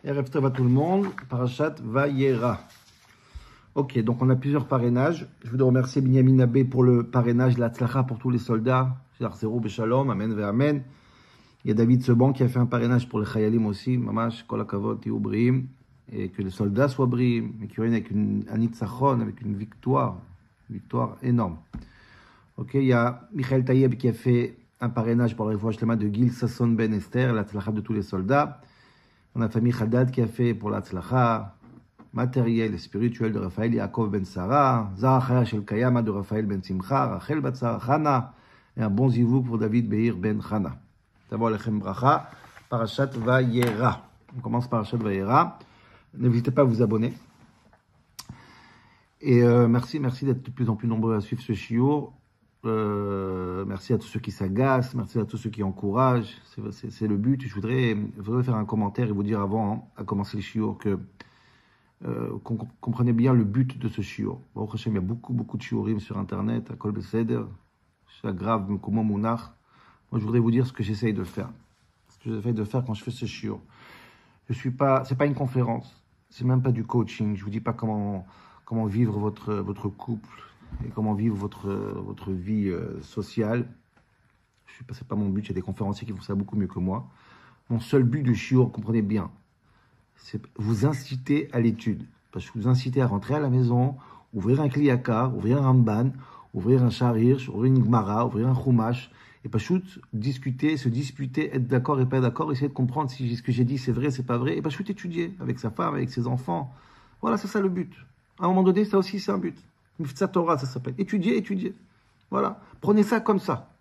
Erev Tov à tout le monde, Parashat Vayera. Ok, donc on a plusieurs parrainages. Je voudrais remercier Binyamin Abbé pour le parrainage, la tzlacha pour tous les soldats. Zéro Beshalom, Amen ve Amen. Il y a David Seban qui a fait un parrainage pour les Chayalim aussi. Mamash, Kol HaKavod, Tihu Briim. Et que les soldats soient briim. Et qu'il y ait avec un nitzachon, avec une victoire énorme. Ok, il y a Michael Tayeb qui a fait un parrainage pour la réfouach shlema de Gil Sasson Ben Esther, la tzlacha de tous les soldats. On a la famille Haddad qui a fait pour la tzlacha matériel et spirituel de Raphaël Yaakov Ben Sarah, Zahachaya Shel Kayama de Raphaël Ben Simcha, Rachel Batzar Chana, et un bon zivouk pour David Beir Ben Chana. D'abord, Lechem Bracha, Parashat Vayera. On commence Parashat Vayera. N'hésitez pas à vous abonner. Et merci d'être de plus en plus nombreux à suivre ce shiur. Merci à tous ceux qui s'agacent, merci à tous ceux qui encouragent. C'est le but. Je voudrais faire un commentaire et vous dire avant, à commencer le shiur, que qu'on comprenait bien le but de ce shiur. Bon, il y a beaucoup de shiurim sur Internet, à Kol Beseder, Shagrav, Mekomo Mounach. Moi, je voudrais vous dire ce que j'essaye de faire. Ce que j'essaye de faire quand je fais ce shiur. C'est pas une conférence. C'est même pas du coaching. Je vous dis pas comment vivre votre couple et comment vivre votre vie sociale. C'est pas mon but. Il y a des conférenciers qui font ça beaucoup mieux que moi. Mon seul but du shiur, comprenez bien, c'est vous inciter à l'étude. Parce que vous incitez à rentrer à la maison, ouvrir un Kliyakar, ouvrir un Ramban, ouvrir un Sharir, ouvrir une Gemara, ouvrir un Chumash, et pas discuter, se disputer, être d'accord et pas d'accord, essayer de comprendre si ce que j'ai dit c'est vrai, c'est pas vrai, et pas étudier avec sa femme, avec ses enfants. Voilà, c'est ça le but. À un moment donné, ça aussi c'est un but. Miftzat Torah, ça s'appelle. Étudier. Voilà. Prenez ça comme ça.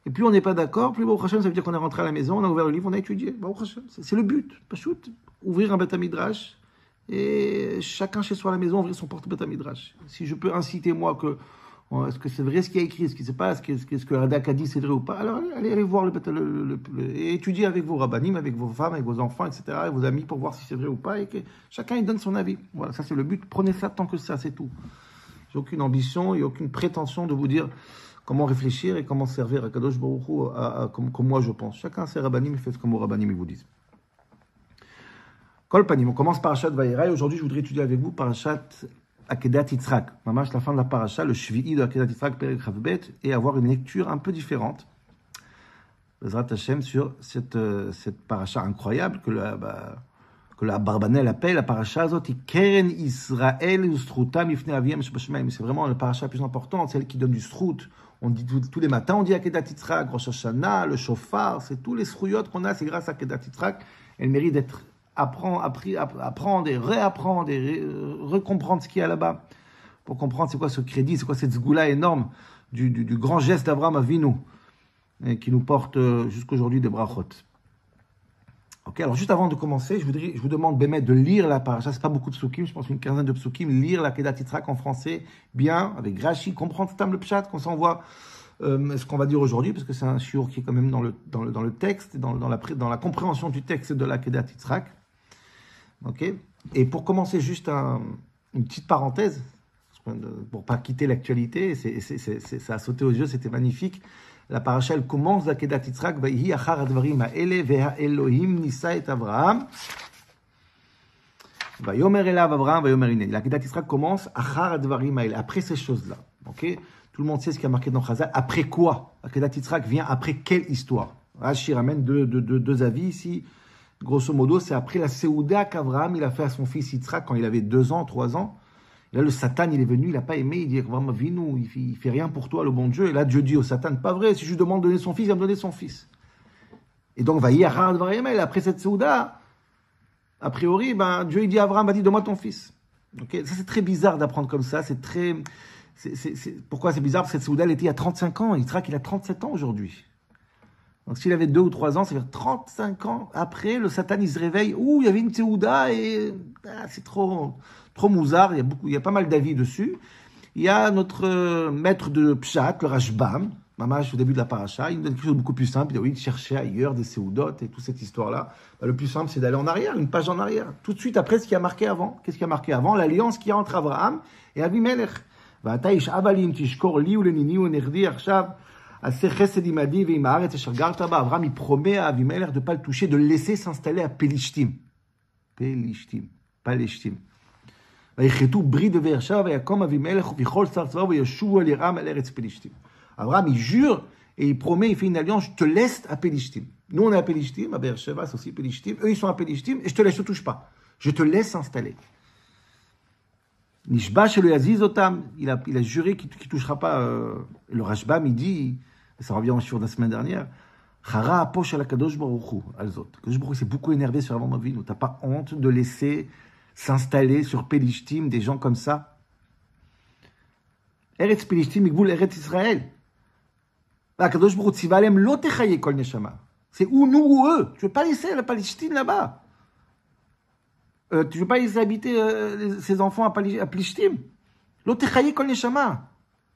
Et plus on n'est pas d'accord, plus Baruch Hashem, ça veut dire qu'on est rentré à la maison, on a ouvert le livre, on a étudié. Baruch Hashem, c'est le but. Pachout, ouvrir un Beth Midrash, et chacun chez soi à la maison, ouvrir son porte Beth Midrash. Si je peux inciter moi que, est-ce que c'est vrai ce qui est écrit, ce qui se passe, ce que Radak a dit, c'est vrai ou pas, alors allez voir et étudier avec vos rabbanim, avec vos femmes, avec vos enfants, etc., et vos amis pour voir si c'est vrai ou pas, et que chacun il donne son avis. Voilà, ça c'est le but. Prenez ça tant que ça, c'est tout. J'ai aucune ambition et aucune prétention de vous dire comment réfléchir et comment servir à Kadosh Baruch Hu comme moi je pense. Chacun ses rabbanim, il fait ce que vos rabbanim ils vous disent. Kol Panim, on commence Parashat Vayera et aujourd'hui je voudrais étudier avec vous Parashat Akedat Yitzhak. Mamash, la fin de la Parasha, le Shvi'i de Akedat Yitzhak, Perek Chavbet, et avoir une lecture un peu différente. Bezrat Hashem sur cette Parasha incroyable que la Barbanel appelle la Parasha Azot, Keren Israël Ustrutam Ifne Aviem Shebashmaim. C'est vraiment la Parasha la plus importante, celle qui donne du Strut. On dit tous les matins, on dit Akedat Yitzhak, Rosh Hashanah, le Shofar, c'est tous les Sruyot qu'on a, c'est grâce à Akedat Yitzhak. Elle mérite d'être apprendre et réapprendre et recomprendre ce qu'il y a là-bas. Pour comprendre c'est quoi ce crédit, c'est quoi cette zgoula énorme du grand geste d'Abraham Avinu qui nous porte jusqu'aujourd'hui des brachot. Ok, alors juste avant de commencer, je vous demande Bémet de lire la paracha. C'est pas beaucoup de psukim, je pense une quinzaine de psukim. Lire la Akedat Yitzhak en français, bien, avec Rashi, comprendre Tam le Pshat, qu'on s'envoie ce qu'on va dire aujourd'hui, parce que c'est un shiur qui est quand même dans le texte, dans la compréhension du texte de la Akedat Yitzhak. Ok. Et pour commencer, juste une petite parenthèse, pour pas quitter l'actualité, ça a sauté aux yeux, c'était magnifique. La paracha, elle commence d'Akedat Yitzhak, Vayhi achar advarim ha'ele veha Elohim nisa et Avraham. Vayomer elav Avraham, vayomer hineni. L'Akedat Yitzhak commence achar advarim ha'ele, après ces choses-là. Ok. Tout le monde sait ce qui a marqué dans Chazal. Après quoi? Akedat Yitzhak vient après quelle histoire? Rashi ramène deux avis ici. Grosso modo, c'est après la Seouda qu'Avraham il a fait à son fils Yitzhak quand il avait 2 ans, 3 ans. Et là, le Satan, il est venu, il n'a pas aimé, il dit Avraham Avinu, il fait rien pour toi, le bon Dieu. Et là, Dieu dit au Satan, pas vrai, si je lui demande de donner son fils, il va me donner son fils. Et donc, après cette Seouda, a priori, Dieu il dit à Avraham, vas-y, donne-moi ton fils. Okay, ça, c'est très bizarre d'apprendre comme ça. Pourquoi c'est bizarre? Parce que cette Seouda, elle était il y a 35 ans. Yitzhak, il a 37 ans aujourd'hui. Donc, s'il avait 2 ou 3 ans, ça veut dire 35 ans après, le Satan, il se réveille. Ouh, il y avait une Tseouda et c'est trop mouzard. Il y a pas mal d'avis dessus. Il y a notre maître de Pshat, le Rashbam, Mamash, au début de la paracha. Il nous donne quelque chose de beaucoup plus simple. Il dit, oui, il cherchait ailleurs des Seoudot et toute cette histoire-là. Le plus simple, c'est d'aller en arrière, une page en arrière. Tout de suite après ce qui a marqué avant. Qu'est-ce qui a marqué avant? L'alliance qu'il y a entre Abraham et Avimelech. Abraham, il promet à Avimelech de ne pas le toucher, de le laisser s'installer à Pelishtim. Pelishtim. Paleshtim. ויחרטו ברית בבאר שבע ויקום אבימלך וכל שר צבאו וישובו אל ירם על ארץ פלישתים. Abraham, il jure et il promet, il fait une alliance, je te laisse à Pelishtim. Nous, on est à Pelishtim, à Beer Sheva, c'est aussi Pelishtim. Eux, ils sont à Pelishtim et je te laisse, je te touche pas. Je te laisse s'installer. Nishba shelo yaziz otam, il a juré qu'il ne touchera pas. Le Rashbam, il dit, ça revient en shiur de la semaine dernière, Chara aposh al Kadosh Baruch Hu, alzot. Kadosh Baruch Hu s'est beaucoup énervé sur Avraham Avinu. T'as pas honte de laisser s'installer sur Pelishtim des gens comme ça? Eretz Pelishtim, Migboul Eretz Israël. Kadosh Baruch Hu tziva alem lo techaye kol neshama. C'est ou nous ou eux. Tu veux pas laisser la Palestine là-bas. Tu veux pas laisser habiter ces enfants à Pelishtim. Lo techaye kol neshama.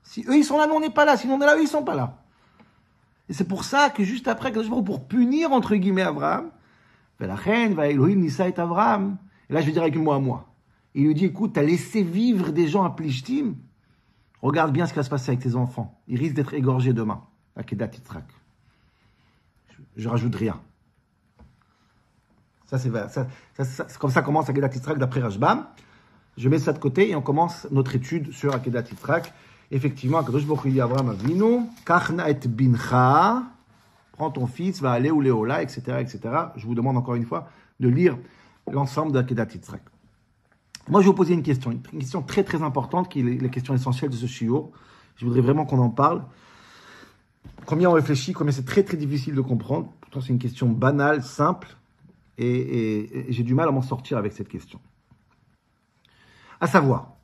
Si eux ils sont là, nous on n'est pas là. Si on est là, eux ils sont pas là. Et c'est pour ça que juste après, pour punir, entre guillemets, Abraham, la reine va Elohim Nissa et Abraham. Et là, je vais dire avec moi à moi. Il lui dit, écoute, t'as laissé vivre des gens à Plishtim. Regarde bien ce qui va se passer avec tes enfants. Ils risquent d'être égorgés demain. À Kedat Yitzhak. Je rajoute rien. Ça, c'est comme ça commence Akedat Yitzhak d'après Rashbam. Je mets ça de côté et on commence notre étude sur Akedat Yitzhak. Effectivement, Akadosh Baruch Hu dit à Abraham Avinu, Kachna et bincha, prends ton fils, va aller ou Léola, etc., etc. Je vous demande encore une fois de lire l'ensemble d'Akedat Yitzhak. Moi, je vais vous poser une question très très importante, qui est la question essentielle de ce shiur. Je voudrais vraiment qu'on en parle. Combien on réfléchit, combien c'est très très difficile de comprendre. Pourtant, c'est une question banale, simple, et j'ai du mal à m'en sortir avec cette question. À savoir,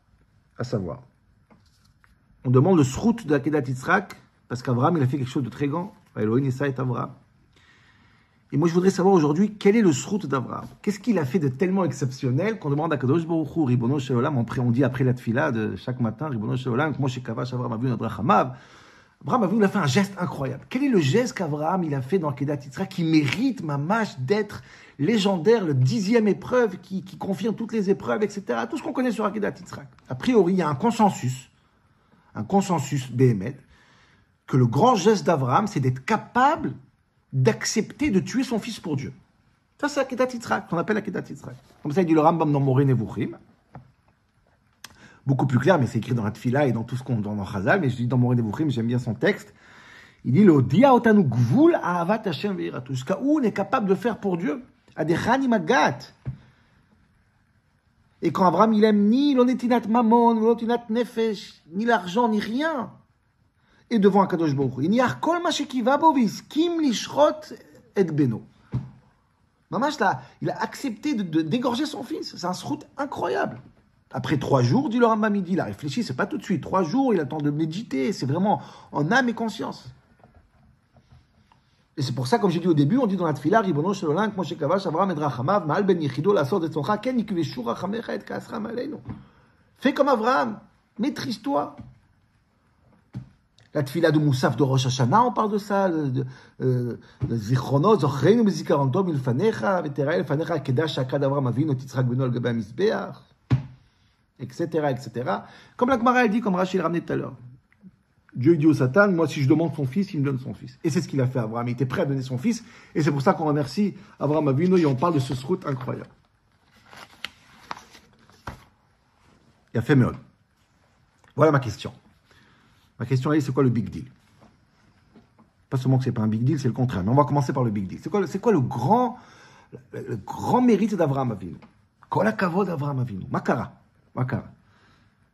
on demande le srout de Akedat Yitzhak, parce qu'Abraham, il a fait quelque chose de très grand. Elohim Nissa et Abraham. Et moi, je voudrais savoir aujourd'hui, quel est le srout d'Abraham? Qu'est-ce qu'il a fait de tellement exceptionnel qu'on demande à Kadosh Baruch Hu, Ribono Shel Olam, on dit après la tfila de chaque matin, Ribono Shel Olam, Moshe Kavash Abraham Avinu Adrachamav. Abraham Avinu, il a fait un geste incroyable. Quel est le geste qu'Abraham, il a fait dans Akedat Yitzhak qui mérite, mamash, d'être légendaire, le 10e épreuve qui confirme toutes les épreuves, etc. Tout ce qu'on connaît sur Akedat Yitzhak. A priori, il y a un consensus béhémet, que le grand geste d'Abraham, c'est d'être capable d'accepter de tuer son fils pour Dieu. Ça, c'est Akedat Yitzhak, qu'on appelle Akedat Yitzhak. Comme ça, il dit le Rambam dans Moreh Nevuchim. Beaucoup plus clair, mais c'est écrit dans la Tfila et dans tout ce qu'on dans Chazal, mais je dis dans Moreh Nevuchim, j'aime bien son texte. Il dit, le dia otanu gvul ahavat Hashem ve'iratu. Jusqu'à où on est capable de faire pour Dieu? Adechani magat. Et quand Abraham, il aime ni l'onetinat mamon, l'onetinat nefesh, ni l'argent, ni rien. Et devant Akadosh Baruch Hu, il n'y a kol ma shekiva bo viskim lishrot et beno. Mamash là, il a accepté d'égorger son fils. C'est un srout incroyable. Après 3 jours, dit le Rambam midi, il a réfléchi, c'est pas tout de suite. 3 jours, il attend de méditer. C'est vraiment en âme et conscience. Et c'est pour ça, comme j'ai dit au début, on dit dans la Tfila, Ribono Shel Olam, Moshe Kavash Avraham et Rachamav, Ma'al ben Yechido, l'asor de Tzoncha, Ken Yikveshu Rachamecha et Kasram Aleinu. Fais comme Avraham, maîtrise-toi. La Tfila de Moussaf de Rosh Hashanah, on parle de ça, le Zichrono, Zochreinu Bezikaron Tov Milfanecha, Vetera Elfanecha, Kedash Akad Avraham Avinu, Titzrak Beno Al-Gabay Mizbeach, etc., etc. Comme la Gemara, elle dit, comme Rachel ramenait tout à l'heure. Dieu dit au Satan, moi si je demande son fils, il me donne son fils. Et c'est ce qu'il a fait à Abraham. Il était prêt à donner son fils. Et c'est pour ça qu'on remercie Abraham Avinu et on parle de ce srout incroyable. Il a fait Meod. Voilà ma question. Ma question est, c'est quoi le big deal? Pas seulement que c'est pas un big deal, c'est le contraire. Mais on va commencer par le big deal. C'est quoi le grand mérite d'Abraham Avinu? Kol hakavod d'Abraham Avinu. Makara.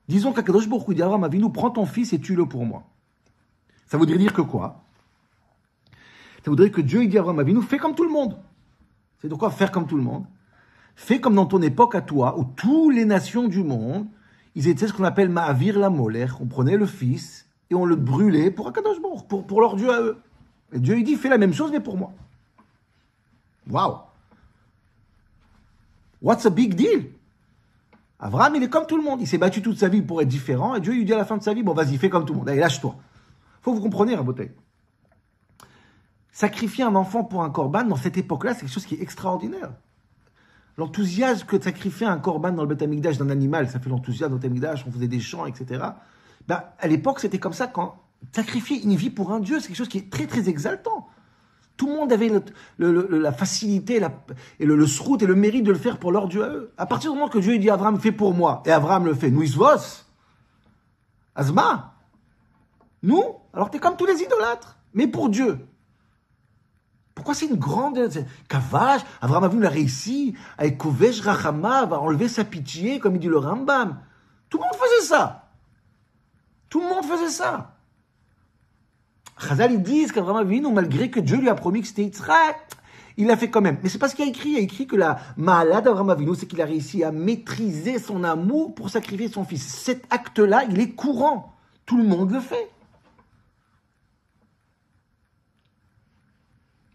Disons qu'Akadosh Baruch Hu dit à Abraham Avinu, prends ton fils et tue-le pour moi. Ça voudrait dire que quoi? Ça voudrait que Dieu il dit à Abraham Avinu, fais comme tout le monde. C'est de quoi faire comme tout le monde? Fais comme dans ton époque à toi, où toutes les nations du monde, ils étaient ce qu'on appelle Ma'avir la Molech. On prenait le fils et on le brûlait pour Akadosh Baruch Hu, pour leur Dieu à eux. Et Dieu il dit, fais la même chose mais pour moi. Waouh! What's a big deal? Abraham, il est comme tout le monde. Il s'est battu toute sa vie pour être différent. Et Dieu lui dit à la fin de sa vie, bon, vas-y, fais comme tout le monde. Allez, lâche-toi. Faut que vous compreniez, Rabotai. Sacrifier un enfant pour un korban, dans cette époque-là, c'est quelque chose qui est extraordinaire. L'enthousiasme que de sacrifier un korban dans le Beth Amikdash d'un animal, ça fait l'enthousiasme dans le Beth Amikdash, on faisait des chants, etc. À l'époque, c'était comme ça. Quand sacrifier une vie pour un Dieu, c'est quelque chose qui est très, très exaltant. Tout le monde avait la facilité et le srout et le mérite de le faire pour leur Dieu à eux. À partir du moment que Dieu dit Abraham fait pour moi, et Abraham le fait, nous isvos, Azma, nous, alors t'es comme tous les idolâtres, mais pour Dieu. Pourquoi c'est une grande cavage? Abraham Avinu l'a réussi, avec Kovesh Rachama, va enlever sa pitié, comme il dit le Rambam. Tout le monde faisait ça. Tout le monde faisait ça. Chazal, ils disent qu'Abraham Avinu, malgré que Dieu lui a promis que c'était Yitzhak, il l'a fait quand même. Mais c'est pas ce qu'il a écrit. Il a écrit que la malade d'Abraham Avinu, c'est qu'il a réussi à maîtriser son amour pour sacrifier son fils. Cet acte-là, il est courant. Tout le monde le fait.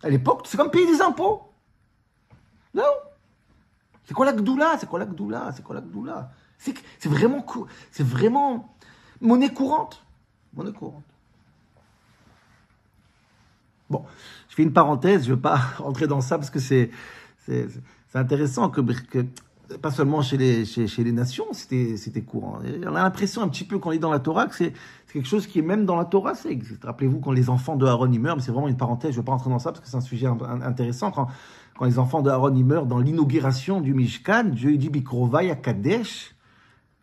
À l'époque, c'est comme payer des impôts. Non. C'est quoi la gdoula? C'est quoi la gdoula? C'est quoi la gdoula? C'est vraiment cool. C'est vraiment monnaie courante. Monnaie courante. Bon, je fais une parenthèse, je ne veux pas rentrer dans ça parce que c'est intéressant que pas seulement chez les nations, c'était courant. Et on a l'impression un petit peu quand on est dans la Torah que c'est quelque chose qui est même dans la Torah. Rappelez-vous quand les enfants de Aaron y meurent, mais c'est vraiment une parenthèse, je ne veux pas rentrer dans ça parce que c'est un sujet intéressant. Quand les enfants de Aaron y meurent dans l'inauguration du Mishkan, Dieu dit Bikrovai à Kadesh,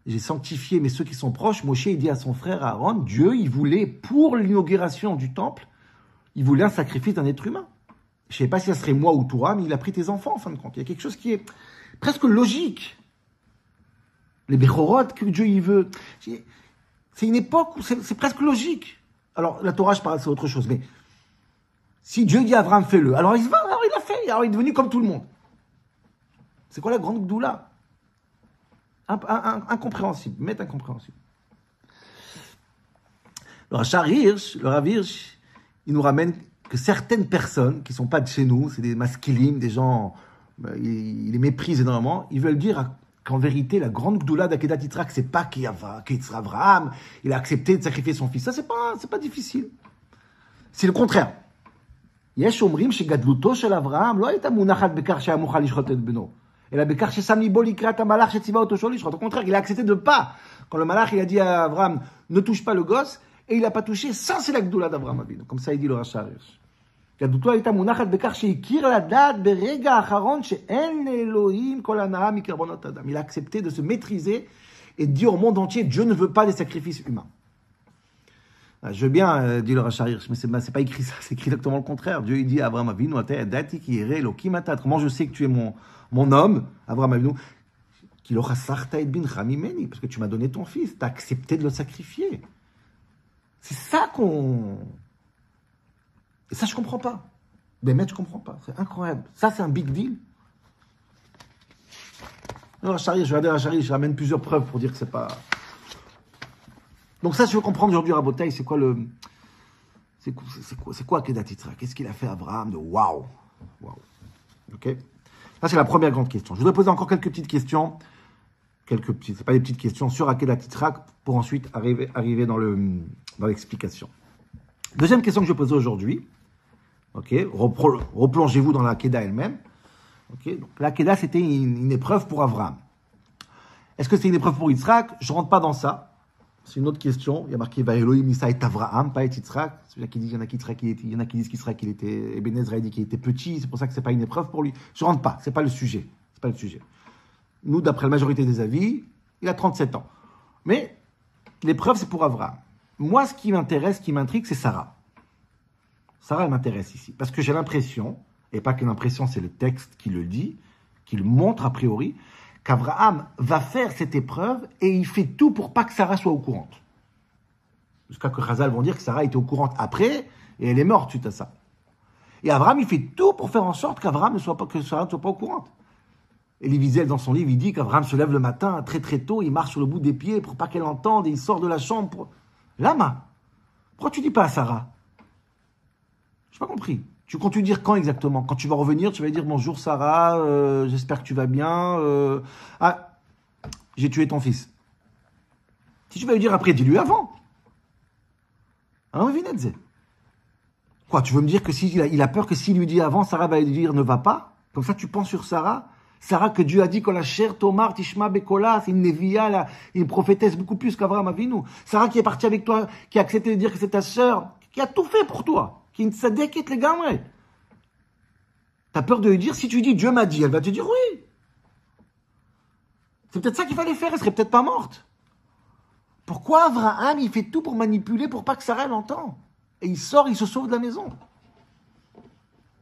j'ai sanctifié mais ceux qui sont proches. Moshe il dit à son frère Aaron, Dieu il voulait pour l'inauguration du temple, il voulait un sacrifice d'un être humain. Je ne sais pas si ça serait moi ou toi, mais il a pris tes enfants en fin de compte. Il y a quelque chose qui est presque logique. Les Bechorot que Dieu il veut. C'est une époque où c'est presque logique. Alors, la Torah, je parle, c'est autre chose. Mais si Dieu dit à Abraham, fais-le, alors il se va, alors il l'a fait. Alors il est devenu comme tout le monde. C'est quoi la grande gdoula? Incompréhensible. Mais incompréhensible. Le Rav Hirsch, il nous ramène que certaines personnes qui ne sont pas de chez nous, c'est des maskilim, des gens, ils les méprisent énormément, ils veulent dire qu'en vérité, la grande gdoula d'Akedat Yitzhak, c'est pas qu'Abraham, il a accepté de sacrifier son fils. Ça, c'est pas difficile. C'est le contraire. יש אומרים שגדלותו של אברהם לא הייתה מונחת בכך שהיה מוכן לשחוט את בנו, אלא בכך ששם ליבו לקראת המלאך שציווה אותו שלא לשחוט. Au contraire, il a accepté de pas. Quand le malach, il a dit à Abraham, ne touche pas le gosse, et il n'a pas touché, ça c'est la gdoula d'Abraham Avinu. comme ça il dit le Rachar. גדלותו הייתה מונחת בכך שהכיר לדעת ברגע האחרון שאין לאלוהים כל הנאה מקרבנות אדם. Il a accepté de se maîtriser et de dire au monde entier, Dieu ne veut pas des sacrifices humains. Je veux bien, dit le Rachar, mais c'est pas écrit ça, c'est écrit exactement le contraire. Dieu il dit à Abraham Avinu, comment je sais que tu es mon homme, Abraham Avinu, parce que tu m'as donné ton fils, tu as accepté de le sacrifier. C'est ça Et ça, je comprends pas. Mais je comprends pas. C'est incroyable. Ça, c'est un big deal. Alors, je vais aller à Rachar, je ramène plusieurs preuves pour dire que c'est pas... Donc ça, je veux comprendre aujourd'hui, Rabotai, c'est quoi Akedat Yitzhak? Qu'est-ce qu'il a fait Abraham de waouh? Ok? Ça, c'est la première grande question. Je voudrais poser encore quelques petites questions. C'est pas des petites questions sur Akedat Yitzhak pour ensuite arriver dans l'explication. Deuxième question que je vais poser aujourd'hui. Ok? Replongez-vous dans l'Akeda elle-même. Ok? Donc, l'Akeda, c'était une épreuve pour Abraham. Est-ce que c'est une épreuve pour Yitzhak? Je rentre pas dans ça. C'est une autre question. Il y a marqué Vaïloïm Issa et Avraham, pas et Yitzhak. Il y en a qui disent qu'Yitzhak il était, Eben Ezra dit qu'il était petit, c'est pour ça que c'est pas une épreuve pour lui. Je rentre pas, c'est pas le sujet. Nous, d'après la majorité des avis, il a 37 ans. Mais l'épreuve, c'est pour Avraham. Moi, ce qui m'intéresse, ce qui m'intrigue, c'est Sarah. Sarah, elle m'intéresse ici. Parce que j'ai l'impression, et pas que l'impression, c'est le texte qui le dit, qui le montre a priori, qu'Abraham va faire cette épreuve et il fait tout pour pas que Sarah soit au courant. Jusqu'à que Chazal vont dire que Sarah était au courant après et elle est morte suite à ça. Et Abraham, il fait tout pour faire en sorte que Sarah ne soit pas au courant. Elie Wiesel, dans son livre, il dit qu'Abraham se lève le matin très très tôt, il marche sur le bout des pieds pour pas qu'elle entende et il sort de la chambre. Lama, pourquoi tu dis pas à Sarah? Je n'ai pas compris. Tu comptes lui dire quand exactement? Quand tu vas revenir, tu vas lui dire bonjour Sarah, j'espère que tu vas bien. J'ai tué ton fils. Si tu vas lui dire après, dis-lui avant. Alors, Vinetze. Quoi, tu veux me dire que il a peur que s'il lui dit avant, Sarah va lui dire ne va pas? Comme ça, tu penses sur Sarah? Sarah que Dieu a dit que la chair Tomar Tishma Bekola, c'est une Nevia, une prophétesse beaucoup plus qu'Avraham Avinu. Sarah qui est partie avec toi, qui a accepté de dire que c'est ta sœur, qui a tout fait pour toi, qui est une tzadeket les gamres. Tu as peur de lui dire, si tu lui dis Dieu m'a dit, elle va te dire oui. C'est peut-être ça qu'il fallait faire, elle serait peut-être pas morte. Pourquoi Abraham, il fait tout pour manipuler, pour pas que Sarah l'entende? Et il sort, il se sauve de la maison.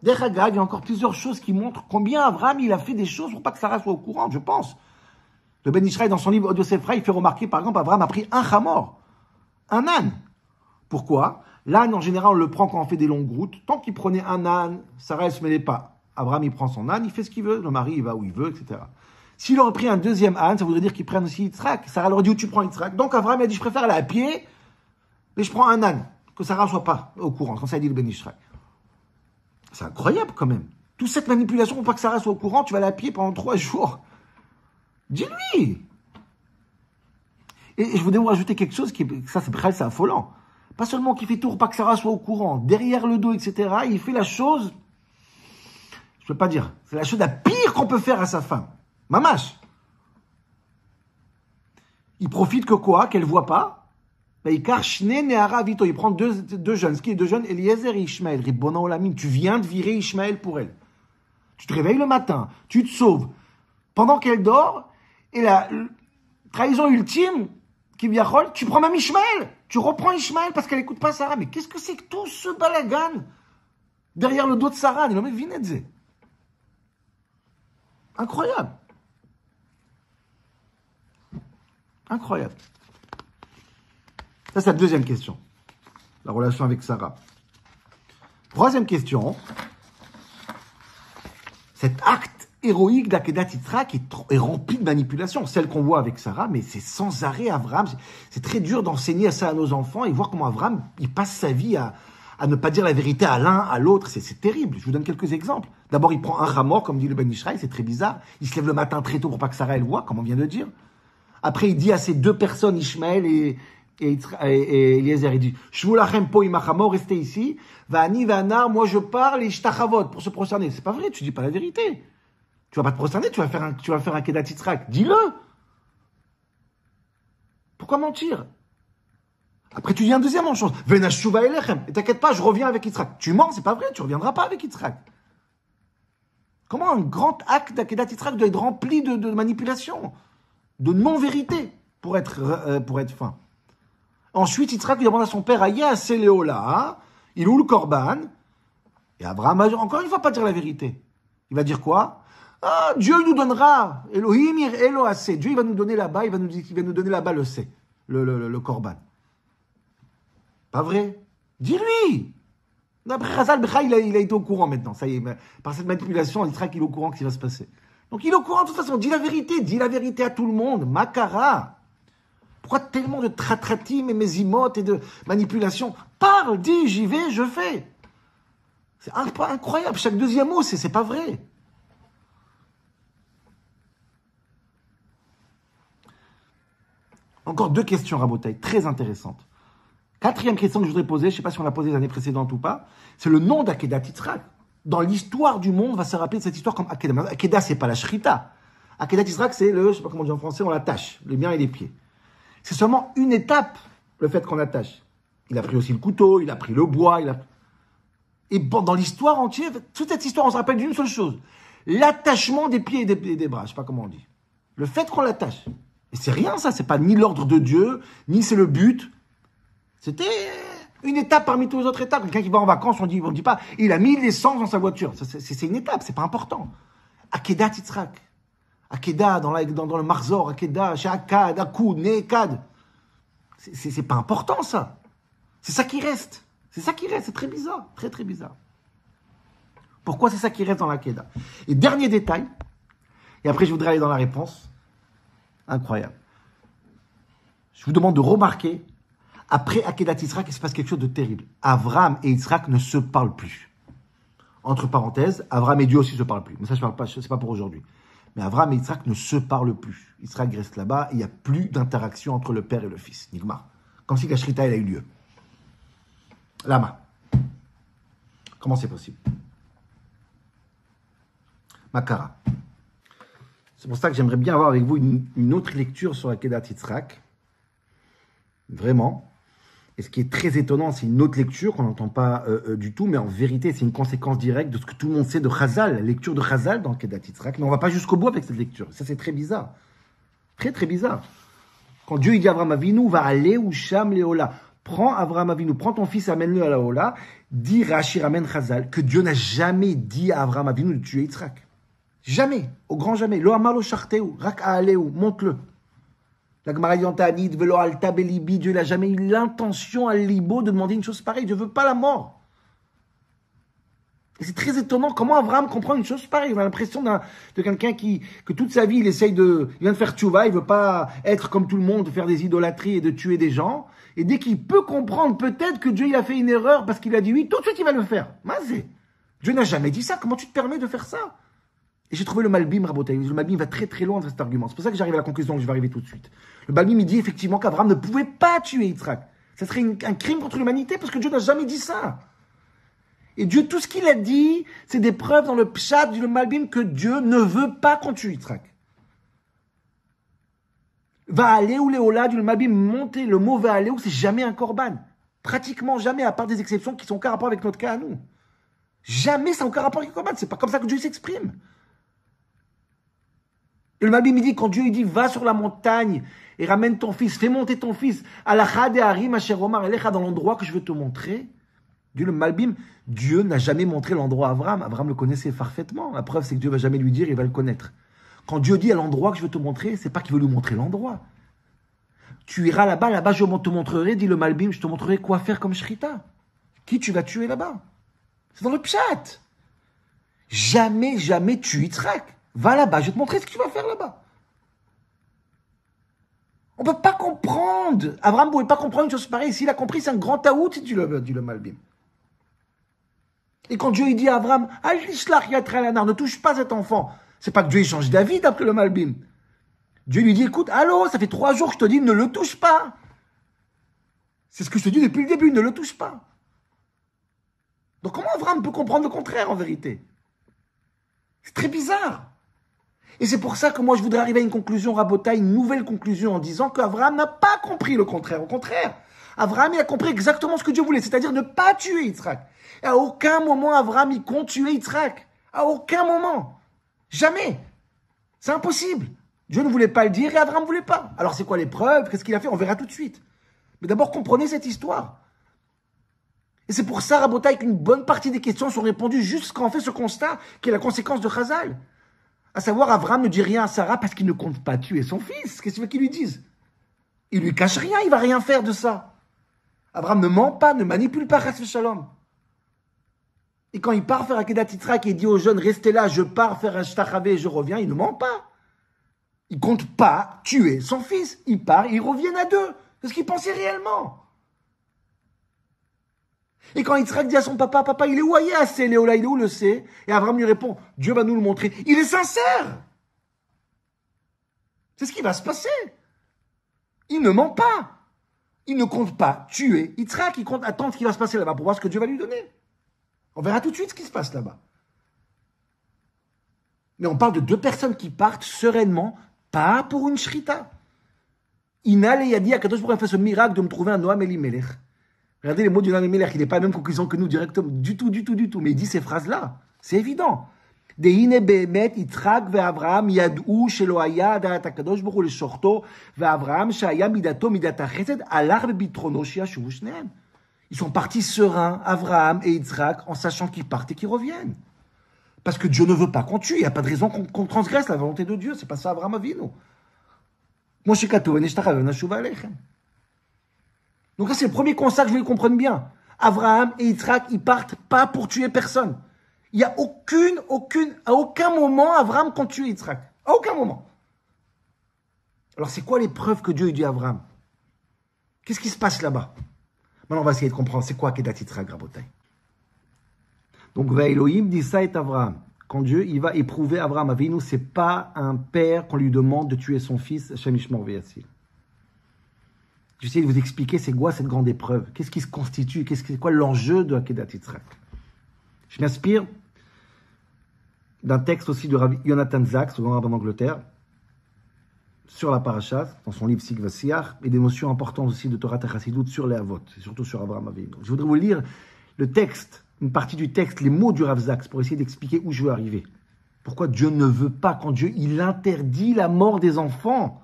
Derrière, il y a encore plusieurs choses qui montrent combien Abraham, il a fait des choses pour pas que Sarah soit au courant, je pense. Le Ben Israël, dans son livre Od Yosef Ra, il fait remarquer, par exemple, Abraham a pris un chamor, un âne. Pourquoi? L'âne, en général, on le prend quand on fait des longues routes. Tant qu'il prenait un âne, Sarah, elle se mêlait pas. Abraham, il prend son âne, il fait ce qu'il veut. Le mari, il va où il veut, etc. S'il aurait pris un deuxième âne, ça voudrait dire qu'il prenne aussi Yitzhak. Sarah leur dit où tu prends Yitzhak. Donc Abraham a dit, je préfère aller à pied, mais je prends un âne. Que Sarah ne soit pas au courant. Comme ça, il dit le Ben Israël. C'est incroyable quand même. Toute cette manipulation pour pas que Sarah soit au courant, tu vas aller à pied pendant 3 jours. Dis-lui. Et je voudrais vous rajouter quelque chose qui est, ça c'est affolant. Pas seulement qu'il fait tout pour pas que Sarah soit au courant, derrière le dos, etc. Il fait la chose, je peux pas dire, c'est la chose la pire qu'on peut faire à sa femme. Mamache. Il profite que quoi? Qu'elle voit pas. Il prend deux jeunes. Ce qui est deux jeunes, Eliezer et Ishmaël. Ribbona Olamim, tu viens de virer Ishmaël pour elle. Tu te réveilles le matin, tu te sauves. Pendant qu'elle dort, et la trahison ultime, tu prends même Ishmaël. Tu reprends Ishmaël parce qu'elle n'écoute pas Sarah. Mais qu'est-ce que c'est que tout ce balagan derrière le dos de Sarah? Incroyable. Incroyable. Ça, c'est la deuxième question. La relation avec Sarah. Troisième question. Cet acte héroïque d'Akedat Yitzhak est rempli de manipulation. Celle qu'on voit avec Sarah, mais c'est sans arrêt Abraham. C'est très dur d'enseigner ça à nos enfants et voir comment Abraham, il passe sa vie à ne pas dire la vérité à l'un, à l'autre. C'est terrible. Je vous donne quelques exemples. D'abord, il prend un chamor, comme dit le Ben Israël, c'est très bizarre. Il se lève le matin très tôt pour pas que Sarah elle voit, comme on vient de le dire. Après, il dit à ces deux personnes, Ishmaël et Eliezer, il dit, Shvulachem po imachamor, restez ici. Va'ani va'anar, moi je parle et shtachavot, pour se prosterner. C'est pas vrai, tu dis pas la vérité. Tu vas pas te prosterner, tu vas faire un Kedat Yitzhak. Dis-le. Pourquoi mentir? Après, tu dis un deuxième en chose. Venashuva elechem. Et t'inquiète pas, je reviens avec Yitzhak. Tu mens, c'est pas vrai, tu reviendras pas avec Yitzhak. Comment un grand acte d'Akedat Yitzhak doit être rempli de manipulation, de non-vérité, pour être fin. Ensuite, Yitzhak lui demande à son père, Aya Seleola, il ouvre le Korban, et Abraham va encore une fois pas dire la vérité. Il va dire quoi? Ah, Dieu nous donnera, Elohim Elohase, Dieu il va nous donner là-bas, il va nous donner là-bas le Korban. Pas vrai? Dis-lui! D'après Chazal, il a été au courant maintenant, ça y est, par cette manipulation, Yitzhak il est au courant que ça va se passer. Donc il est au courant de toute façon, dis la vérité à tout le monde, Makara. Pourquoi tellement de tratratim et mésimotes et de manipulation? Parle, dis, j'y vais, je fais. C'est incroyable, chaque deuxième mot, c'est pas vrai. Encore 2 questions, Rabotai, très intéressantes. 4e question que je voudrais poser, je ne sais pas si on l'a posée l'année précédente ou pas, c'est le nom d'Akedat Yitzhak. Dans l'histoire du monde, on va se rappeler de cette histoire comme Akedah. Akedah, c'est pas la shrita. Akedat Yitzhak, c'est je sais pas comment on dit en français, on l'attache, les mains et les pieds. C'est seulement une étape, le fait qu'on l'attache. Il a pris aussi le couteau, il a pris le bois, Et bon, dans l'histoire entière, toute cette histoire, on se rappelle d'une seule chose. L'attachement des pieds et des bras, je sais pas comment on dit. Le fait qu'on l'attache. Et c'est rien, ça, c'est pas ni l'ordre de Dieu, ni c'est le but. C'était une étape parmi tous les autres étapes. Quelqu'un qui va en vacances, on dit pas, il a mis l'essence dans sa voiture. C'est une étape, c'est pas important. Akedat Yitzhak. Akedah dans le Marzor, Akedah, chez Akkad, Akoud, Nekad. C'est pas important, ça. C'est ça qui reste. C'est très bizarre. Très, très bizarre. Pourquoi c'est ça qui reste dans l'Akedah? Et dernier détail, et après je voudrais aller dans la réponse. Incroyable. Je vous demande de remarquer, après Akedat Yitzhak, il se passe quelque chose de terrible. Avraham et Yitzhak ne se parlent plus. Entre parenthèses, Avraham et Dieu aussi ne se parlent plus. Mais ça, je parle pas, c'est pas pour aujourd'hui. Mais Avraham et Yitzhak ne se parlent plus. Yitzhak reste là-bas, il n'y a plus d'interaction entre le père et le fils. Nigmar. Comme si la shrita, elle a eu lieu. Lama. Comment c'est possible? Makara. C'est pour ça que j'aimerais bien avoir avec vous une autre lecture sur Akedat Yitzhak. Vraiment. Et ce qui est très étonnant, c'est une autre lecture qu'on n'entend pas du tout, mais en vérité, c'est une conséquence directe de ce que tout le monde sait de Chazal, la lecture de Chazal dans Kedat Yitzhak. Mais on ne va pas jusqu'au bout avec cette lecture. Ça, c'est très bizarre. Très, très bizarre. Quand Dieu il dit à Avraham Avinu, va aller ou Sham Léola. Prends Avraham Avinu, prends ton fils, amène-le à la Ola. Dit Rashi ramène Chazal que Dieu n'a jamais dit à Avraham Avinu de tuer Yitzhak. Jamais, au grand jamais. Lo amar lo sharteu, rak aaleu, monte-le. La Gemara dit en Ta'anit, velo alta belibi, Dieu n'a jamais eu l'intention à libo de demander une chose pareille. Dieu ne veut pas la mort. Et c'est très étonnant comment Avraham comprend une chose pareille. On a l'impression de quelqu'un que toute sa vie, il vient de faire tchouva, il veut pas être comme tout le monde, faire des idolâtries et de tuer des gens. Et dès qu'il peut comprendre peut-être que Dieu il a fait une erreur parce qu'il a dit oui, tout de suite il va le faire. Mazé. Dieu n'a jamais dit ça. Comment tu te permets de faire ça? Et j'ai trouvé le Malbim, Rabotai. Le Malbim va très très loin dans cet argument. C'est pour ça que j'arrive à la conclusion que je vais arriver tout de suite. Le Malbim, il dit effectivement qu'Abraham ne pouvait pas tuer Yitzhak. Ça serait un crime contre l'humanité parce que Dieu n'a jamais dit ça. Et Dieu, tout ce qu'il a dit, c'est des preuves dans le Pshat du Malbim que Dieu ne veut pas qu'on tue Yitzhak. Va aller ou Léola du Malbim, monter le mot va aller ou c'est jamais un korban. Pratiquement jamais, à part des exceptions qui sont aucun rapport avec notre cas à nous. Jamais ça n'a aucun rapport avec le korban. C'est pas comme ça que Dieu s'exprime. Et le Malbim, il dit, quand Dieu il dit, va sur la montagne et ramène ton fils, fais monter ton fils, à la Chade Harim, Asher Omar Elecha, dans l'endroit que je veux te montrer. Dieu, le Malbim, Dieu n'a jamais montré l'endroit à Abraham. Abraham le connaissait parfaitement. La preuve, c'est que Dieu va jamais lui dire, il va le connaître. Quand Dieu dit à l'endroit que je veux te montrer, c'est pas qu'il veut lui montrer l'endroit. Tu iras là-bas, je te montrerai, dit le Malbim, je te montrerai quoi faire comme Shrita. Qui tu vas tuer là-bas? C'est dans le Pshat. Jamais, jamais tu Yitzhak. Va là-bas, je vais te montrer ce que tu vas faire là-bas. On ne peut pas comprendre. Abraham ne pouvait pas comprendre une chose pareille. S'il a compris, c'est un grand taout, si tu le dit le Malbim. Et quand Dieu il dit à Abraham, ne touche pas cet enfant, c'est pas que Dieu il change d'avis d'après le Malbim. Dieu lui dit, écoute, allô, ça fait 3 jours que je te dis, ne le touche pas. C'est ce que je te dis depuis le début, ne le touche pas. Donc comment Abraham peut comprendre le contraire en vérité? C'est très bizarre. Et c'est pour ça que moi je voudrais arriver à une conclusion, Rabotai, une nouvelle conclusion en disant qu'Abraham n'a pas compris le contraire. Au contraire, Abraham il a compris exactement ce que Dieu voulait, c'est-à-dire ne pas tuer Yitzhak. Et à aucun moment Abraham il compte tuer Yitzhak. À aucun moment. Jamais. C'est impossible. Dieu ne voulait pas le dire et Abraham ne voulait pas. Alors c'est quoi les preuves? Qu'est-ce qu'il a fait? On verra tout de suite. Mais d'abord comprenez cette histoire. Et c'est pour ça, Rabotai, qu'une bonne partie des questions sont répondues juste quand on fait ce constat qui est la conséquence de Chazal. À savoir, Abraham ne dit rien à Sarah parce qu'il ne compte pas tuer son fils. Qu'est-ce qu'il veut qu'il lui dise? Il lui cache rien, il va rien faire de ça. Abraham ne ment pas, ne manipule pas Chas Shalom. Et quand il part faire Akedat Yitzhak et il dit aux jeunes, restez là, je pars faire un shtachavé et je reviens, il ne ment pas. Il compte pas tuer son fils. Il part, ils reviennent à 2. C'est ce qu'il pensait réellement. Et quand Yitzhak dit à son papa, papa, il est où assez, Léola, il est où le sait? Et Abraham lui répond, Dieu va nous le montrer. Il est sincère. C'est ce qui va se passer. Il ne ment pas. Il ne compte pas tuer Yitzhak, il compte attendre ce qui va se passer là-bas pour voir ce que Dieu va lui donner. On verra tout de suite ce qui se passe là-bas. Mais on parle de 2 personnes qui partent sereinement, pas pour une shrita. Inal et a dit à Kadosh Baruch Hu a fait ce miracle de me trouver un Noam Elimelech. Regardez les mots du Noam Elimelech, il n'est pas à la même conclusion que nous directement, du tout. Mais il dit ces phrases-là, c'est évident. Dehine be'emet Yitzhak ve'Avraham yad'u shelo haya da'at HaKadosh Baruch Hu leshorto ve'Avraham shehaya midato midat hachesed alach bebitrono sheyashuvu shnehem. Ils sont partis sereins, Avraham et Yitzhak, en sachant qu'ils partent et qu'ils reviennent. Parce que Dieu ne veut pas qu'on tue, il n'y a pas de raison qu'on transgresse la volonté de Dieu. C'est pas ça, Avraham Avinu. Moshe Katoven Eshtachaven Ashuva Alechem. Donc là, c'est le premier constat que je veux qu'ils comprennent bien. Avraham et Yitzhak, ils partent pas pour tuer personne. Il n'y a à aucun moment, Avraham compte tuer Yitzhak. À aucun moment. Alors, c'est quoi les preuves que Dieu dit à Avraham? Qu'est-ce qui se passe là-bas? Maintenant, on va essayer de comprendre. C'est quoi Kedat Yitzhak, Rabotai? Donc, Elohim dit ça est Avraham. Quand Dieu, il va éprouver Avraham Avinu, c'est pas un père qu'on lui demande de tuer son fils, Shem Yishmor V'Yatsil. J'essaie de vous expliquer c'est quoi cette grande épreuve. Qu'est-ce qui se constitue? C'est quoi l'enjeu de Kedat Yitzhak? Je m'inspire d'un texte aussi de Rabbi Yonatan Zaks, au grand rabbin d'Angleterre, sur la paracha, dans son livre Sikva Siach, et des notions importantes aussi de Torah Chassidut sur les Avot, et surtout sur Abraham Avinu. Je voudrais vous lire le texte, une partie du texte, les mots du Rav Zaks, pour essayer d'expliquer où je veux arriver. Pourquoi Dieu ne veut pas, quand Dieu, il interdit la mort des enfants.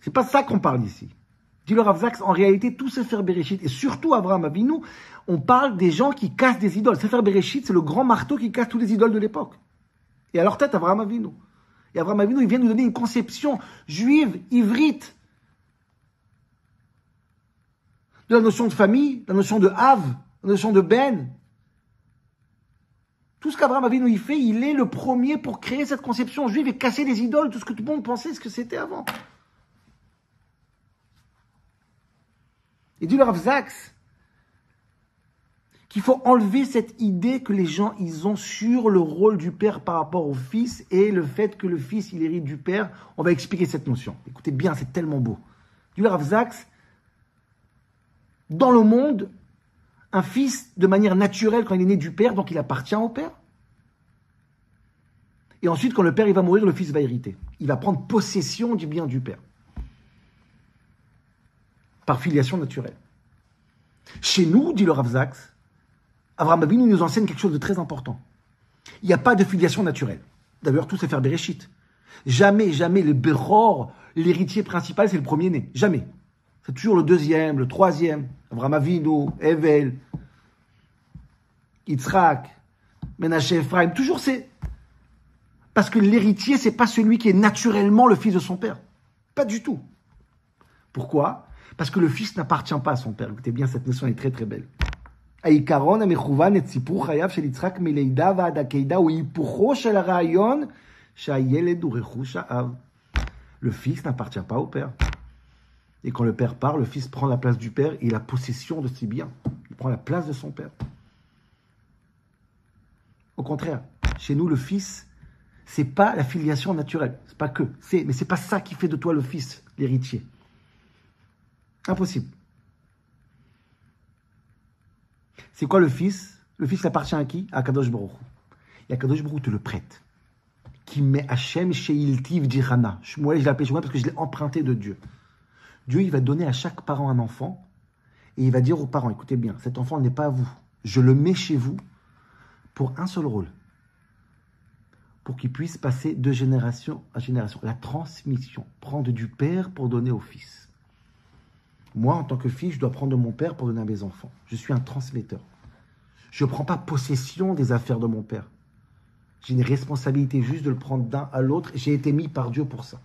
C'est pas ça qu'on parle ici. Dit le Rav Zaks, en réalité, tout Sefer Bereshit, et surtout Abraham Avinu, on parle des gens qui cassent des idoles. Sefer Bereshit, c'est le grand marteau qui casse tous les idoles de l'époque. Et à leur tête, Abraham Avinu. Et Abraham Avinu, il vient nous donner une conception juive, ivrite, de la notion de famille, la notion de Hav, la notion de Ben. Tout ce qu'Abraham Avinu il fait, il est le premier pour créer cette conception juive et casser les idoles, tout ce que tout le monde pensait, ce que c'était avant. Et dit le Rav Zaks qu'il faut enlever cette idée que les gens ils ont sur le rôle du père par rapport au fils et le fait que le fils il hérite du père. On va expliquer cette notion. Écoutez bien, c'est tellement beau. Dit le Rav Zaks, dans le monde, un fils, de manière naturelle, quand il est né du père, donc il appartient au père. Et ensuite, quand le père il va mourir, le fils va hériter. Il va prendre possession du bien du père. Par filiation naturelle. Chez nous, dit le Rav Zaks, Abraham Avinu nous enseigne quelque chose de très important. Il n'y a pas de filiation naturelle. D'ailleurs, tout c'est faire Bereshit. Jamais le Beror, l'héritier principal, c'est le premier-né. Jamais. C'est toujours le deuxième, le troisième. Abraham Avinu, Evel, Yitzhak, Menaché, Ephraim. Toujours c'est... Parce que l'héritier, c'est pas celui qui est naturellement le fils de son père. Pas du tout. Pourquoi ? Parce que le fils n'appartient pas à son père. Écoutez bien, cette notion est très très belle. העיקרון המכוון את סיפור חייו של יצחק מלידה ועד עקדה הוא היפוכו של הרעיון שהילד הוא רכוש האב. Le fils n'appartient pas au père. Et quand le père part, le fils prend la place du père et la possession de ses biens. Il prend la place de son père. Au contraire, chez nous, le fils, c'est pas la filiation naturelle. C'est pas que. Mais c'est pas ça qui fait de toi le fils, l'héritier. Impossible. C'est quoi le fils? Le fils appartient à qui? À Kadosh Baruch Hu. Et Kadosh Baruch Hu te le prête. Qui met Hachem Sheiltiv Dirana. Moi, je l'ai appelé Shmuel parce que je l'ai emprunté de Dieu. Dieu, il va donner à chaque parent un enfant et il va dire aux parents, écoutez bien, cet enfant n'est pas à vous. Je le mets chez vous pour un seul rôle. Pour qu'il puisse passer de génération à génération. La transmission. Prendre du père pour donner au fils. Moi, en tant que fils, je dois prendre de mon père pour donner à mes enfants. Je suis un transmetteur. Je ne prends pas possession des affaires de mon père. J'ai une responsabilité juste de le prendre d'un à l'autre. J'ai été mis par Dieu pour ça.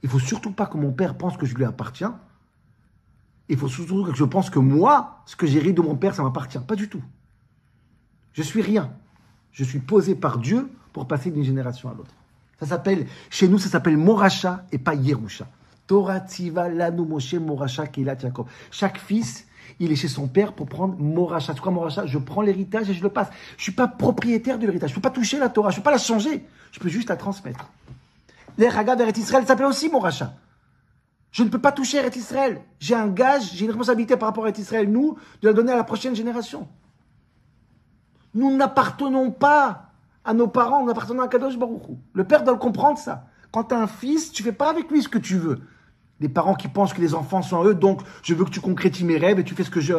Il ne faut surtout pas que mon père pense que je lui appartiens. Il faut surtout que je pense que moi, ce que j'hérite de mon père, ça m'appartient. Pas du tout. Je suis rien. Je suis posé par Dieu pour passer d'une génération à l'autre. Ça s'appelle, chez nous, ça s'appelle Moracha et pas Yerusha. Torah Tziva Lanu Moshe Moracha Keilat Yaakov. Chaque fils, il est chez son père pour prendre Moracha. C'est quoi Moracha? Je prends l'héritage et je le passe. Je ne suis pas propriétaire de l'héritage. Je ne peux pas toucher la Torah. Je ne peux pas la changer. Je peux juste la transmettre. L'Er Hagav Eretz Israël s'appelle aussi Moracha. Je ne peux pas toucher Eretz Israël. J'ai un gage, j'ai une responsabilité par rapport à Eretz Israël, nous, de la donner à la prochaine génération. Nous n'appartenons pas à nos parents, nous appartenons à Kadosh Baruch Hu. Le père doit le comprendre, ça. Quand tu as un fils, tu ne fais pas avec lui ce que tu veux. Les parents qui pensent que les enfants sont à eux, donc je veux que tu concrétises mes rêves et tu fais ce que tu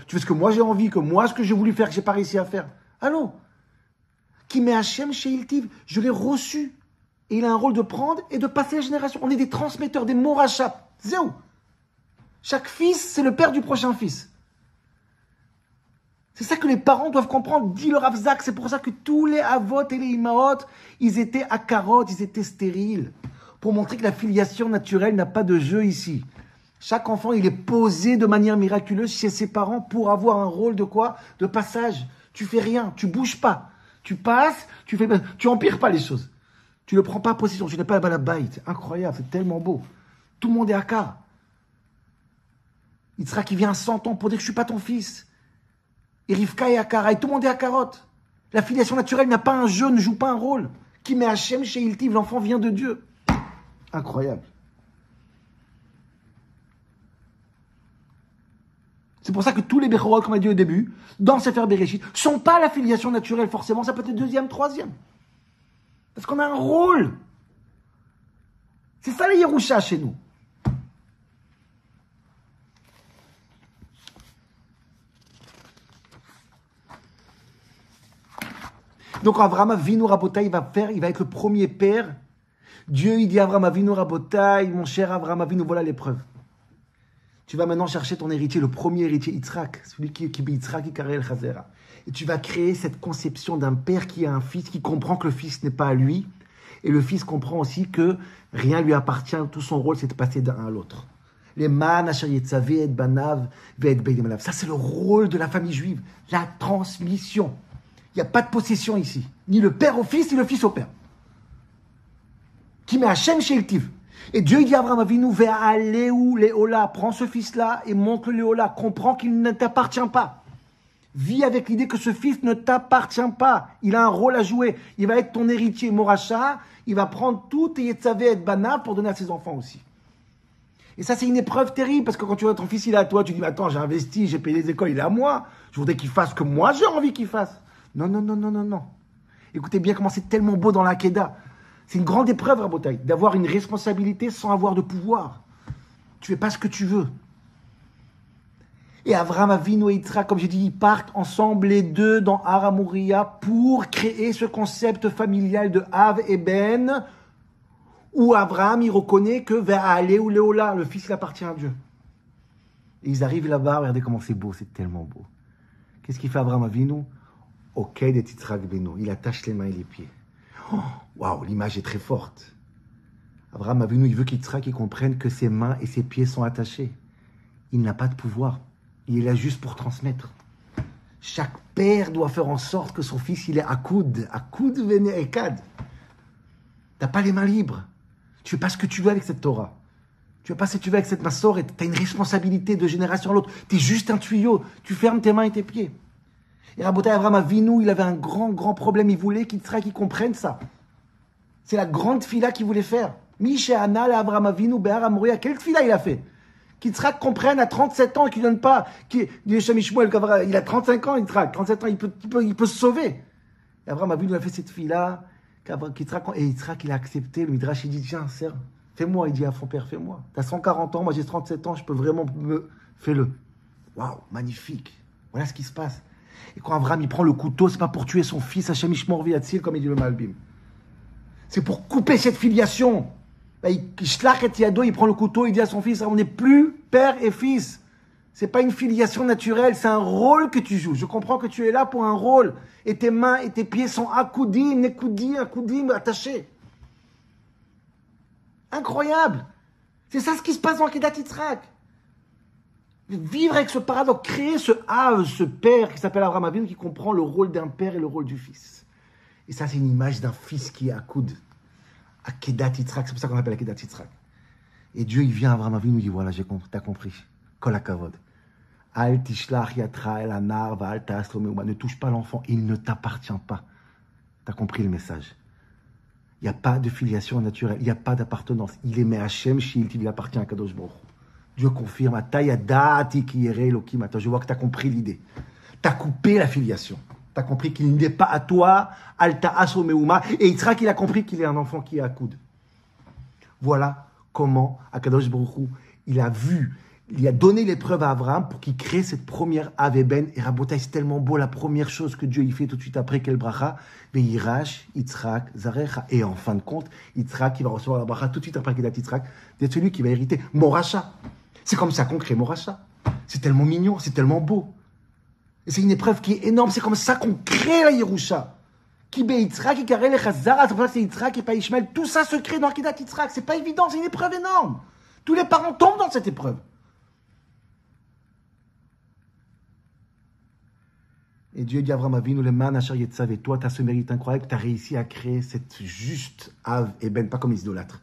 fais ce que moi j'ai envie, que moi ce que j'ai voulu faire, que j'ai pas réussi à faire. Allô? Qui met Hachem chez Iltiv, je l'ai reçu. Et il a un rôle de prendre et de passer la génération. On est des transmetteurs, des morachas. Zéou. Chaque fils, c'est le père du prochain fils. C'est ça que les parents doivent comprendre, dit le Rav Zaks. C'est pour ça que tous les avot et les imaot, ils étaient à carottes, ils étaient stériles. Pour montrer que la filiation naturelle n'a pas de jeu ici. Chaque enfant, il est posé de manière miraculeuse chez ses parents pour avoir un rôle de quoi? De passage. Tu fais rien, tu bouges pas. Tu passes, tu empires pas les choses. Tu ne prends pas possession, tu n'es pas la balabait. C'est incroyable, c'est tellement beau. Tout le monde est à quart. Yitzhak qui vient à 100 ans pour dire que je ne suis pas ton fils. Et Rivka est à quart, et tout le monde est à carotte. La filiation naturelle n'a pas un jeu, ne joue pas un rôle. Qui met Hachem chez Iltiv, l'enfant vient de Dieu. Incroyable. C'est pour ça que tous les Bechorot, comme on a dit au début, dans Sefer Bereshit, ne sont pas la filiation naturelle forcément, ça peut être deuxième, troisième. Parce qu'on a un rôle. C'est ça les Yerusha chez nous. Donc Avraham Avinu Rabotai, il va être le premier père. Dieu, il dit à Avraham Avinu Rabotai, mon cher Avraham Avinu, voilà l'épreuve. Tu vas maintenant chercher ton héritier, le premier héritier, Yitzhak, celui qui est Yitzhak, Ikarel Chazera. Et tu vas créer cette conception d'un père qui a un fils, qui comprend que le fils n'est pas à lui. Et le fils comprend aussi que rien lui appartient, tout son rôle, c'est de passer d'un à l'autre. Les man, asher yetzavé, et banav, et beidemalav. Ça, c'est le rôle de la famille juive, la transmission. Il n'y a pas de possession ici. Ni le père au fils, ni le fils au père. Qui met Hachem chez Eltiv. Et Dieu il dit à Abraham Avinu, Ve'aleu Léola, prends ce fils-là et montre-le Léola, comprends qu'il ne t'appartient pas. Vis avec l'idée que ce fils ne t'appartient pas. Il a un rôle à jouer. Il va être ton héritier, Moracha. Il va prendre tout tes Yetzavé et Bana pour donner à ses enfants aussi. Et ça, c'est une épreuve terrible parce que quand tu vois ton fils, il est à toi, tu dis, attends, j'ai investi, j'ai payé les écoles, il est à moi. Je voudrais qu'il fasse ce que moi j'ai envie qu'il fasse. Non, non, non, non, non, non. Écoutez bien comment c'est tellement beau dans l'Akedah. C'est une grande épreuve, Rabotai, d'avoir une responsabilité sans avoir de pouvoir. Tu fais pas ce que tu veux. Et Avraham Avinu et Yitzhak, comme j'ai dit, ils partent ensemble les deux dans Har HaMoriah pour créer ce concept familial de Av et Ben, où Avraham, il reconnaît que Ve'aleu ou Léola, le fils, il appartient à Dieu. Et ils arrivent là-bas, regardez comment c'est beau, c'est tellement beau. Qu'est-ce qu'il fait Avraham Avinu? Ok, de Yitzhak Beno, il attache les mains et les pieds. Waouh, l'image est très forte. Avraham Avinu, il veut qu'Yitzhak comprenne que ses mains et ses pieds sont attachés. Il n'a pas de pouvoir. Il est là juste pour transmettre. Chaque père doit faire en sorte que son fils, il est akoud vene ekad. T'as pas les mains libres. Tu fais pas ce que tu veux avec cette Torah. Tu fais pas ce que tu veux avec cette Massor. Tu as une responsabilité de génération à l'autre. Tu es juste un tuyau. Tu fermes tes mains et tes pieds. Et Rabotai Avraham Avinu, il avait un grand problème. Il voulait qu'Yitzhak comprenne ça. C'est la grande fila qu'il voulait faire. Mishéana le Avraham Avinu Behar HaMoriah. Quelle fila il a fait? Qu'Yitzhak comprenne à 37 ans et qu'il ne donne pas. Il a 35 ans, Yitzhak. 37 ans, il peut se sauver. Et Avraham Avinu a fait cette fila. Et Yitzhak, il a accepté. Le Midrash, il dit, tiens, serre, fais-moi. Il dit à son père, fais-moi. Tu as 140 ans, moi j'ai 37 ans, je peux vraiment Fais-le. Waouh, magnifique. Voilà ce qui se passe. Et quand Avraham, il prend le couteau, c'est pas pour tuer son fils, Hachem Yishmor V'Yatzil, comme il dit le Malbim. C'est pour couper cette filiation. Il prend le couteau, il dit à son fils, on n'est plus père et fils. C'est pas une filiation naturelle, c'est un rôle que tu joues. Je comprends que tu es là pour un rôle. Et tes mains et tes pieds sont akoudim, attachés. Incroyable. C'est ça ce qui se passe dans Akedat Yitzhak. Vivre avec ce paradoxe, créer ce père qui s'appelle Avraham Avinu, qui comprend le rôle d'un père et le rôle du fils. Et ça, c'est une image d'un fils qui est akoud. Akedat Yitzhak, c'est pour ça qu'on appelle Akedat Yitzhak. Et Dieu, il vient à Avraham Avinu, il dit, voilà, t'as compris. Kol hakavod. Al tishlach yatra el anar va al ta'as lo meuma. Ne touche pas l'enfant, il ne t'appartient pas. T'as compris le message. Il n'y a pas de filiation naturelle, il n'y a pas d'appartenance. Il est Hachem Shilti, il appartient à Kadosh Baruch. Dieu confirme, je vois que tu as compris l'idée. Tu as coupé la filiation. Tu as compris qu'il n'est pas à toi, Alta Aso Meuma, et Yitzhak, il a compris qu'il est un enfant qui est à coude. Voilà comment Akadosh Baruch Hu, il a donné l'épreuve à Abraham pour qu'il crée cette première Aveben. Et Rabotai, c'est tellement beau, la première chose que Dieu il fait tout de suite après, quel bracha, Veirash, Yitzhak, Zarecha. Et en fin de compte, Yitzhak, il va recevoir la bracha tout de suite après Kedat Yitzhak, d'être celui qui va hériter Moracha. C'est comme ça qu'on crée Moracha. C'est tellement mignon, c'est tellement beau. Et c'est une épreuve qui est énorme, c'est comme ça qu'on crée la Yerusha. Ki be Yitzhak, Ikarel le Chazara, c'est pour ça que c'est Yitzhak et pas Ishmael. Tout ça se crée dans Kedat Yitzhak. C'est pas évident, c'est une épreuve énorme. Tous les parents tombent dans cette épreuve. Et Dieu dit à Avraham Avinu, le man asher yetzav, et toi, tu as ce mérite incroyable, tu as réussi à créer cette juste Av et Ben, pas comme les idolâtres.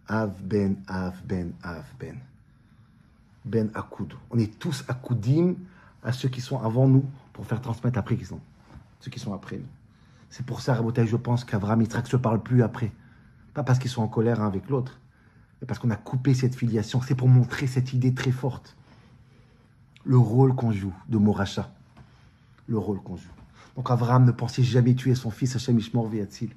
Av, Ben, Av, Ben, Av, Ben. Ben Akoud. On est tous Akoudim à ceux qui sont avant nous pour faire transmettre après ceux qui sont après nous. C'est pour ça, Rabotai, je pense qu'Avraham et Yitzhak ne se parlent plus après. Pas parce qu'ils sont en colère un avec l'autre, mais parce qu'on a coupé cette filiation. C'est pour montrer cette idée très forte. Le rôle qu'on joue de Moracha. Le rôle qu'on joue. Donc Avraham ne pensait jamais tuer son fils Hachem Yishmor V'Yatzil.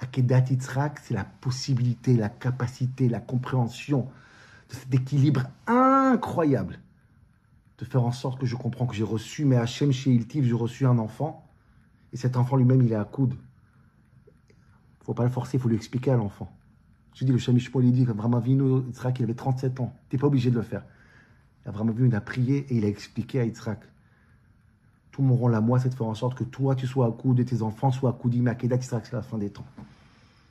Akedat Yitzhak, c'est la possibilité, la capacité, la compréhension de cet équilibre incroyable de faire en sorte que je comprends que j'ai reçu, mais Hachem chez Iltiv, j'ai reçu un enfant, et cet enfant lui-même, il est à coude. Il ne faut pas le forcer, il faut lui expliquer à l'enfant. Je dis, le Shamish Paul, il dit qu'Avraham Avinu, Yitzhak, il avait 37 ans. Tu n'es pas obligé de le faire. Avraham Avinu, il a prié et il a expliqué à Yitzhak. Tout mon rôle à moi, c'est de faire en sorte que toi, tu sois à coude et tes enfants soient à coude. Mais Akedat Yitzhak, c'est la fin des temps.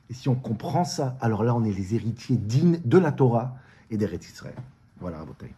Et si on comprend ça, alors là, on est les héritiers dignes de la Torah et des Eretz Israël. Voilà, Rabotai.